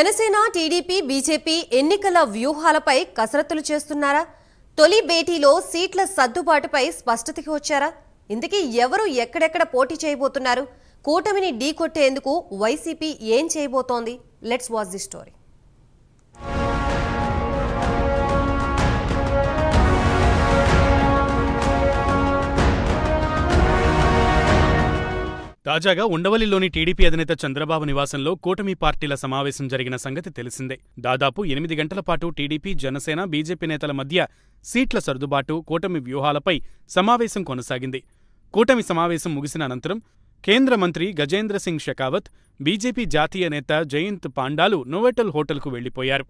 Janasena TDP BJP ఎన్నికల వ్యూహాలపై కసరత్తులు చేస్తున్నారా? తొలి భేటీలో సీట్ల సర్దుబాటుపై స్పష్టతకి వచ్చారా? ఇందుకీ ఎవరు ఎక్కడెక్కడ పోటీ చేయబోతున్నారు? కూటమిని ఢీకొట్టేందుకు వైసీపీ ఏం చేయబోతోంది? Let's watch the story. తాజాగా ఉండవల్లిలోని టీడీపీ అధినేత చంద్రబాబు నివాసంలో కూటమి పార్టీల సమావేశం జరిగిన సంగతి తెలిసిందే. దాదాపు 8 గంటల పాటు టీడీపీ, జనసేన, బీజేపీ నేతల మధ్య సీట్ల సర్దుబాటు, కూటమి వ్యూహాలపై సమావేశం కొనసాగింది. కూటమి సమావేశం ముగిసిన అనంతరం కేంద్ర మంత్రి గజేంద్ర సింగ్ షెకావత్, బీజేపీ జాతీయ నేత జయంత్ పాండాలు నోవోటల్ హోటల్కు వెళ్లిపోయారు.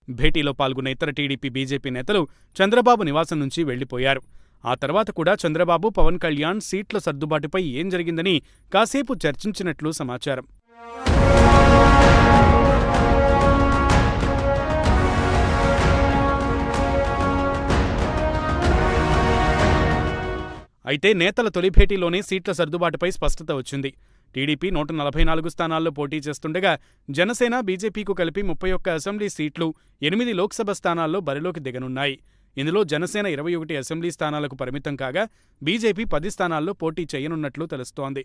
భేటీలో పాల్గొన్న ఇతర టీడీపీ, బీజేపీ నేతలు చంద్రబాబు నివాసం నుంచి వెళ్లిపోయారు. ఆ తర్వాత కూడా చంద్రబాబు, పవన్ కళ్యాణ్ సీట్ల సర్దుబాటుపై ఏం జరిగిందని కాసేపు చర్చించినట్లు సమాచారం. అయితే నేతల తొలి భేటీలోనే సీట్ల సర్దుబాటుపై స్పష్టత వచ్చింది. టీడీపీ 144 స్థానాల్లో పోటీ చేస్తుండగా జనసేన, బీజేపీకు కలిపి 31 అసెంబ్లీ సీట్లు, 8 లోక్సభ స్థానాల్లో బరిలోకి దిగనున్నాయి. ఇందులో జనసేన 21 అసెంబ్లీ స్థానాలకు పరిమితం కాగా బీజేపీ 10 స్థానాల్లో పోటీ చేయనున్నట్లు తెలుస్తోంది.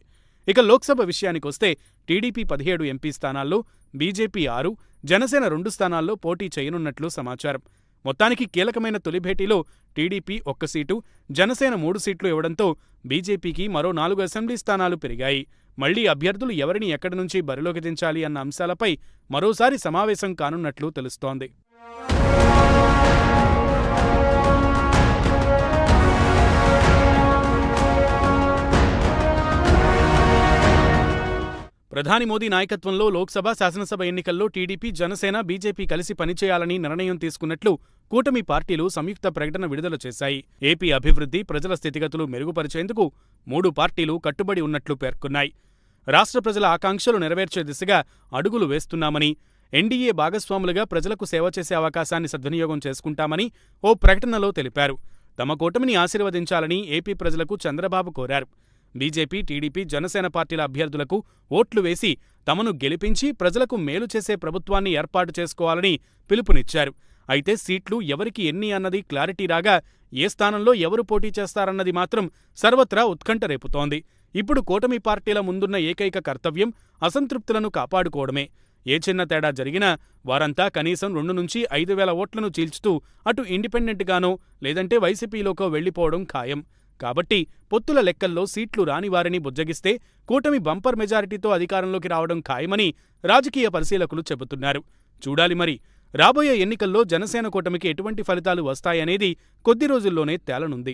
ఇక లోక్సభ విషయానికొస్తే టీడీపీ 17 ఎంపీ స్థానాల్లో, బీజేపీ 6, జనసేన 2 స్థానాల్లో పోటీ చేయనున్నట్లు సమాచారం. మొత్తానికి కీలకమైన తొలి భేటీలో టీడీపీ 1 సీటు, జనసేన 3 సీట్లు ఇవ్వడంతో బీజేపీకి మరో 4 అసెంబ్లీ స్థానాలు పెరిగాయి. మళ్లీ అభ్యర్థులు ఎవరిని ఎక్కడి నుంచి బరిలోకి దించాలి అన్న అంశాలపై మరోసారి సమావేశం కానున్నట్లు తెలుస్తోంది. ప్రధాని మోదీ నాయకత్వంలో లోక్సభ, శాసనసభ ఎన్నికల్లో టీడీపీ, జనసేన, బీజేపీ కలిసి పనిచేయాలని నిర్ణయం తీసుకున్నట్లు కూటమి పార్టీలు సంయుక్త ప్రకటన విడుదల చేశాయి. ఏపీ అభివృద్ధి, ప్రజల స్థితిగతులు మెరుగుపరిచేందుకు 3 పార్టీలు కట్టుబడి ఉన్నట్లు పేర్కొన్నాయి. రాష్ట్ర ప్రజల ఆకాంక్షలు నెరవేర్చే దిశగా అడుగులు వేస్తున్నామని, ఎన్డీఏ భాగస్వాములుగా ప్రజలకు సేవ చేసే అవకాశాన్ని సద్వినియోగం చేసుకుంటామని ఓ ప్రకటనలో తెలిపారు. తమ కూటమిని ఆశీర్వదించాలని ఏపీ ప్రజలకు చంద్రబాబు కోరారు. బీజేపీ, టీడీపీ, జనసేన పార్టీల అభ్యర్థులకు ఓట్లు వేసి తమను గెలిపించి ప్రజలకు మేలు చేసే ప్రభుత్వాన్ని ఏర్పాటు చేసుకోవాలని పిలుపునిచ్చారు. అయితే సీట్లు ఎవరికి ఎన్ని అన్నది క్లారిటీ రాగా ఏ స్థానంలో ఎవరు పోటీ చేస్తారన్నది మాత్రం సర్వత్రా ఉత్కంఠ రేపుతోంది. ఇప్పుడు కూటమి పార్టీల ముందున్న ఏకైక కర్తవ్యం అసంతృప్తులను కాపాడుకోవడమే. ఏ చిన్న తేడా జరిగినా వారంతా కనీసం 2 నుంచి 5,000 ఓట్లను చీల్చుతూ అటు ఇండిపెండెంట్గానో లేదంటే వైసీపీలోకో వెళ్లిపోవడం ఖాయం. కాబట్టి పొత్తుల లెక్కల్లో సీట్లు రాని వారిని బుజ్జగిస్తే కూటమి బంపర్ మెజారిటీతో అధికారంలోకి రావడం ఖాయమని రాజకీయ పరిశీలకులు చెబుతున్నారు. చూడాలి మరి రాబోయే ఎన్నికల్లో జనసేన కూటమికి ఎటువంటి ఫలితాలు వస్తాయనేది కొద్ది రోజుల్లోనే తేలనుంది.